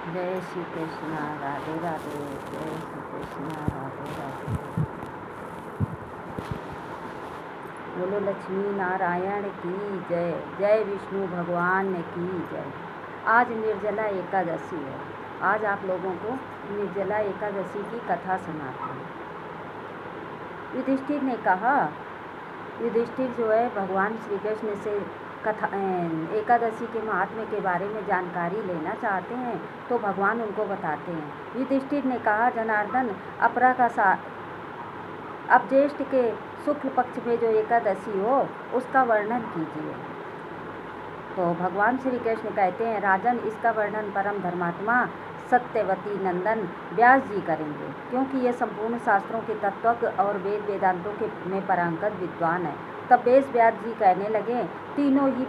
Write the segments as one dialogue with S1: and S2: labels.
S1: जय श्री कृष्णा, राधे राधे। जय श्री कृष्णा, राधे राधे। बोलो लक्ष्मी नारायण की जय। जय विष्णु भगवान की जय। आज निर्जला एकादशी है। आज आप लोगों को निर्जला एकादशी की कथा सुनाते हैं। युधिष्ठिर ने कहा, युधिष्ठिर जो है भगवान श्री कृष्ण से कथा एकादशी के महात्म्य के बारे में जानकारी लेना चाहते हैं, तो भगवान उनको बताते हैं। युधिष्ठिर ने कहा, जनार्दन, अपरा का अब ज्येष्ठ के शुक्ल पक्ष में जो एकादशी हो उसका वर्णन कीजिए। तो भगवान श्री कृष्ण कहते हैं, राजन, इसका वर्णन परम धर्मात्मा सत्यवती नंदन व्यास जी करेंगे, क्योंकि ये संपूर्ण शास्त्रों के तत्व और वेद वेदांतों के में पारंगत विद्वान है। तब वेद व्यास जी कहने लगे, दोनों ही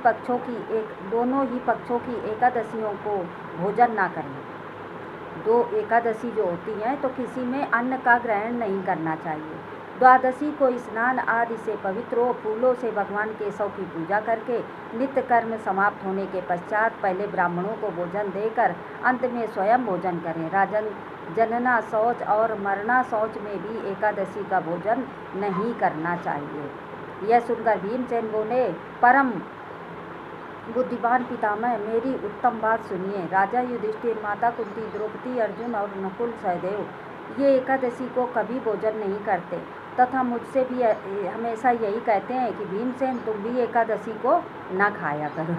S1: पक्षों की एकादशियों को भोजन ना करें। दो एकादशी जो होती हैं तो किसी में अन्न का ग्रहण नहीं करना चाहिए। द्वादशी को स्नान आदि से पवित्र हो, फूलों से भगवान केशव की पूजा करके नित्य कर्म समाप्त होने के पश्चात पहले ब्राह्मणों को भोजन देकर अंत में स्वयं भोजन करें। राजन, जनना शौच और मरना शौच में भी एकादशी का भोजन नहीं करना चाहिए। यह सुनकर भीमसेन बोले, परम बुद्धिमान पितामह, मेरी उत्तम बात सुनिए। राजा युधिष्ठिर, माता कुंती, द्रौपदी, अर्जुन और नकुल सहदेव ये एकादशी को कभी भोजन नहीं करते तथा मुझसे भी हमेशा यही कहते हैं कि भीमसेन, तुम भी एकादशी को ना खाया करो।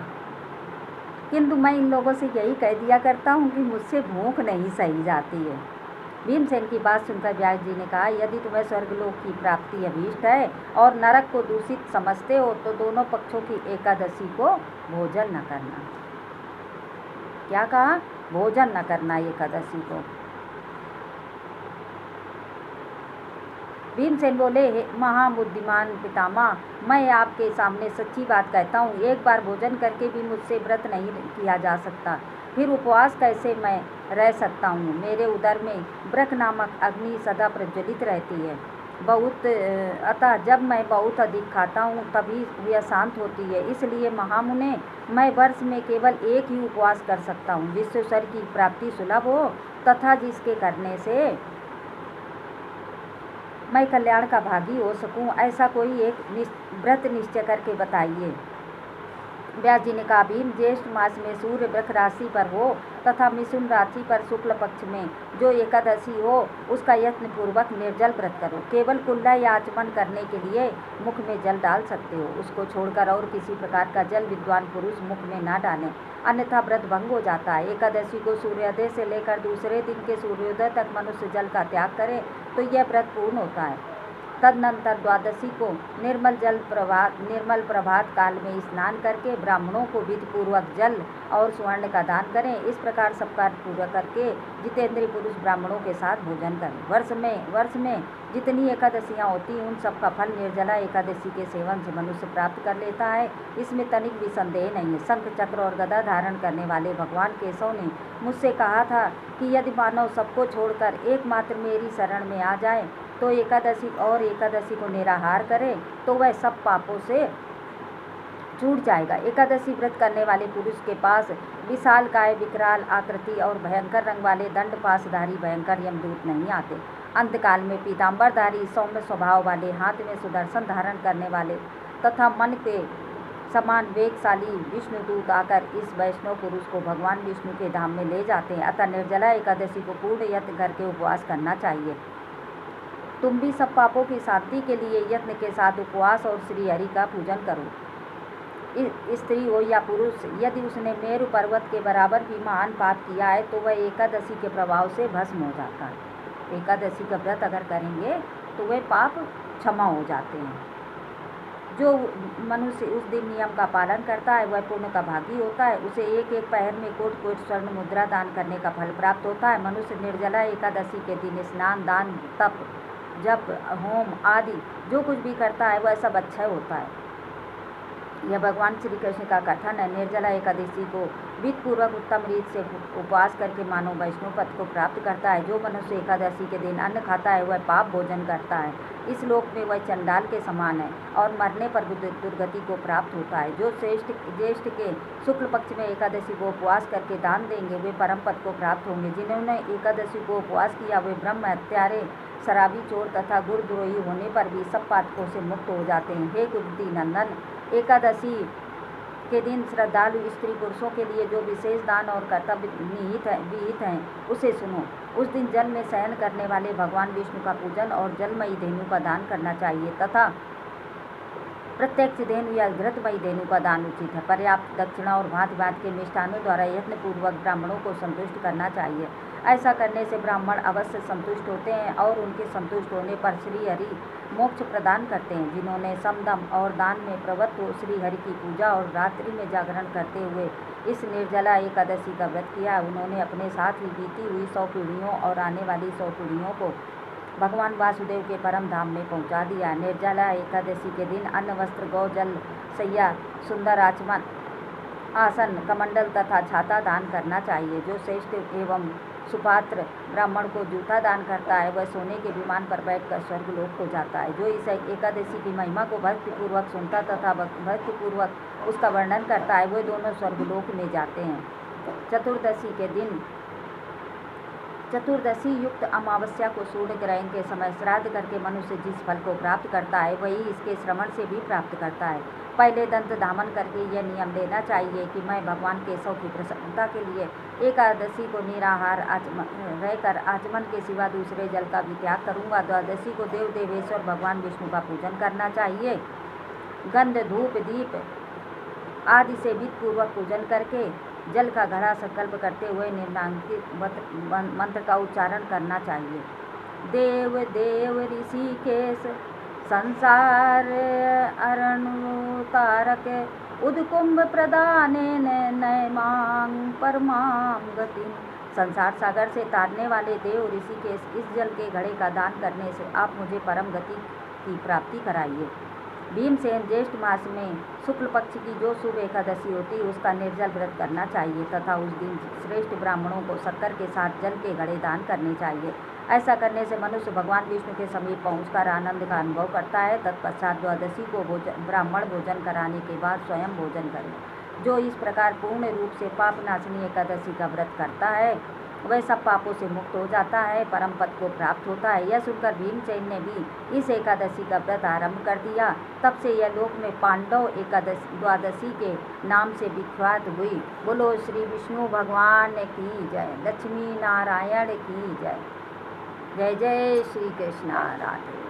S1: किंतु मैं इन लोगों से यही कह दिया करता हूँ कि मुझसे भूख नहीं सही जाती है। भीमसेन की बात सुनकर व्यास जी ने कहा, यदि तुम्हें स्वर्गलोक की प्राप्ति अभीष्ट है और नरक को दूषित समझते हो तो दोनों पक्षों की एकादशी को भोजन न करना। क्या कहा? भोजन न करना एकादशी को। भीमसेन बोले, महाबुद्धिमान पितामह, मैं आपके सामने सच्ची बात कहता हूँ, एक बार भोजन करके भी मुझसे व्रत नहीं किया जा सकता, फिर उपवास कैसे मैं रह सकता हूँ? मेरे उदर में ब्रक नामक अग्नि सदा प्रज्वलित रहती है। अतः जब मैं बहुत अधिक खाता हूँ तभी यह शांत होती है। इसलिए महामुने, मैं वर्ष में केवल एक ही उपवास कर सकता हूँ। विश्वेश्वर की प्राप्ति सुलभ हो तथा जिसके करने से मैं कल्याण का भागी हो सकूं, ऐसा कोई एक व्रत निश्चय करके बताइए। व्यास जी ने कहा, भीम, ज्येष्ठ मास में सूर्य वृक्ष राशि पर हो तथा मिथुन राशि पर शुक्ल पक्ष में जो एकादशी हो उसका यत्न पूर्वक निर्जल व्रत करो। केवल कुल्ला या आचमन करने के लिए मुख में जल डाल सकते हो, उसको छोड़कर और किसी प्रकार का जल विद्वान पुरुष मुख में ना डालें, अन्यथा व्रत भंग हो जाता है। एकादशी को सूर्योदय से लेकर दूसरे दिन के सूर्योदय तक मनुष्य जल का त्याग करे तो यह व्रत पूर्ण होता है। तदनंतर द्वादशी को निर्मल प्रभात काल में स्नान करके ब्राह्मणों को विधिपूर्वक जल और स्वर्ण का दान करें। इस प्रकार सब कार्य पूरा करके जितेंद्रिय पुरुष ब्राह्मणों के साथ भोजन करें। वर्ष में जितनी एकादशियाँ होती उन सब का फल निर्जला एकादशी के सेवन से मनुष्य प्राप्त कर लेता है, इसमें तनिक भी संदेह नहीं है। शंख चक्र और गदा धारण करने वाले भगवान केशव ने मुझसे कहा था कि यदि मानव सबको छोड़कर एकमात्र मेरी शरण में आ जाए तो एकादशी को निराहार करे तो वह सब पापों से छूट जाएगा। एकादशी व्रत करने वाले पुरुष के पास विशाल काय, विकराल आकृति और भयंकर रंग वाले दंड पासधारी भयंकर यमदूत नहीं आते। अंतकाल में पीताम्बरधारी, सौम्य स्वभाव वाले, हाथ में सुदर्शन धारण करने वाले तथा मन के समान वेगशाली विष्णुदूत आकर इस वैष्णव पुरुष को भगवान विष्णु के धाम में ले जाते हैं। अतः निर्जला एकादशी को पूर्ण यत्न करके उपवास करना चाहिए। तुम भी सब पापों की शांति के लिए यत्न के साथ उपवास और श्री हरि का पूजन करो। स्त्री हो या पुरुष, यदि उसने मेरु पर्वत के बराबर भी महान पाप किया है तो वह एकादशी के प्रभाव से भस्म हो जाता है। एकादशी का व्रत अगर करेंगे तो वह पाप क्षमा हो जाते हैं। जो मनुष्य उस दिन नियम का पालन करता है वह पुण्य का भागी होता है। उसे एक एक पहर में कोट कोट स्वर्ण मुद्रा दान करने का फल प्राप्त होता है। मनुष्य निर्जला एकादशी के दिन स्नान, दान, तप, जप, होम आदि जो कुछ भी करता है वह सब अच्छा होता है। यह भगवान श्री कृष्ण का कथन है। निर्जला एकादशी को विधिपूर्वक उत्तम रीत से उपवास करके मानव वैष्णव पद को प्राप्त करता है। जो मनुष्य एकादशी के दिन अन्न खाता है वह पाप भोजन करता है, इस लोक में वह चंडाल के समान है और मरने पर दुर्गति को प्राप्त होता है। जो ज्येष्ठ के शुक्ल पक्ष में एकादशी को उपवास करके दान देंगे वे परम पद को प्राप्त होंगे। जिन्होंने एकादशी को उपवास किया वे ब्रह्म हत्यारे, शराबी, चोर तथा गुरुद्रोही होने पर भी सब पातकों से मुक्त हो जाते हैं। हे कुंती नंदन, एकादशी के दिन श्रद्धालु स्त्री पुरुषों के लिए जो विशेष दान और कर्तव्य विहित हैं उसे सुनो। उस दिन जल में शयन करने वाले भगवान विष्णु का पूजन और जलमयी धेनु का दान करना चाहिए तथा प्रत्यक्ष धेनु या घृतमयी धेनु का दान उचित है। पर्याप्त दक्षिणा और भांति भांति के मिष्ठानों द्वारा यत्नपूर्वक ब्राह्मणों को संतुष्ट करना चाहिए। ऐसा करने से ब्राह्मण अवश्य संतुष्ट होते हैं और उनके संतुष्ट होने पर श्री हरि मोक्ष प्रदान करते हैं। जिन्होंने समदम और दान में प्रवृत्त हो श्री हरि की पूजा और रात्रि में जागरण करते हुए इस निर्जला एकादशी का व्रत किया, उन्होंने अपने साथ ही बीती हुई 100 पीढ़ियों और आने वाली 100 पीढ़ियों को भगवान वासुदेव के परम धाम में पहुंचा दिया। निर्जला एकादशी के दिन अन्न, वस्त्र, गौ, जल, सैया, सुंदर आचमन, आसन, कमंडल तथा छाता दान करना चाहिए। जो श्रेष्ठ एवं सुपात्र ब्राह्मण को जूता दान करता है वह सोने के विमान पर बैठकर स्वर्गलोक को जाता है। जो इस एकादशी की महिमा को भक्तिपूर्वक सुनता तथा भक्तिपूर्वक उसका वर्णन करता है वे दोनों स्वर्गलोक में जाते हैं। चतुर्दशी के दिन चतुर्दशी युक्त अमावस्या को सूर्य ग्रहण के समय श्राद्ध करके मनुष्य जिस फल को प्राप्त करता है वही इसके श्रवण से भी प्राप्त करता है। पहले दंत धामन करके यह नियम लेना चाहिए कि मैं भगवान केशव की प्रसन्नता के लिए एकादशी को निराहार रहकर आचमन के सिवा दूसरे जल का भी त्याग करूँगा। द्वादशी को देव देवेश्वर भगवान विष्णु का पूजन करना चाहिए। गंध, धूप, दीप आदि से विधिपूर्वक पूजन करके जल का घड़ा संकल्प करते हुए निम्नांकित मंत्र का उच्चारण करना चाहिए। देव देव ऋषिकेश संसार अरणुतारक उद्कुंभ प्रदानेन नैमां परमां गतिं। संसार सागर से तारने वाले देव ऋषिकेश, इस जल के घड़े का दान करने से आप मुझे परम गति की प्राप्ति कराइए। भीमसेन, ज्येष्ठ मास में शुक्ल पक्ष की जो शुभ एकादशी होती है उसका निर्जल व्रत करना चाहिए तथा उस दिन श्रेष्ठ ब्राह्मणों को शक्कर के साथ जल के घड़े दान करने चाहिए। ऐसा करने से मनुष्य भगवान विष्णु के समीप पहुंचकर आनंद का अनुभव करता है। तत्पश्चात द्वादशी को ब्राह्मण भोजन कराने के बाद स्वयं भोजन करें। जो इस प्रकार पूर्ण रूप से पाप नाशनी एकादशी का व्रत करता है वह सब पापों से मुक्त हो जाता है, परम पद को प्राप्त होता है। यह सुनकर भीमसेन ने भी इस एकादशी का व्रत आरंभ कर दिया। तब से यह लोक में पांडव द्वादशी के नाम से विख्यात हुई। बोलो श्री विष्णु भगवान की जय, लक्ष्मी नारायण की जय। जय जय श्री कृष्ण, राधे।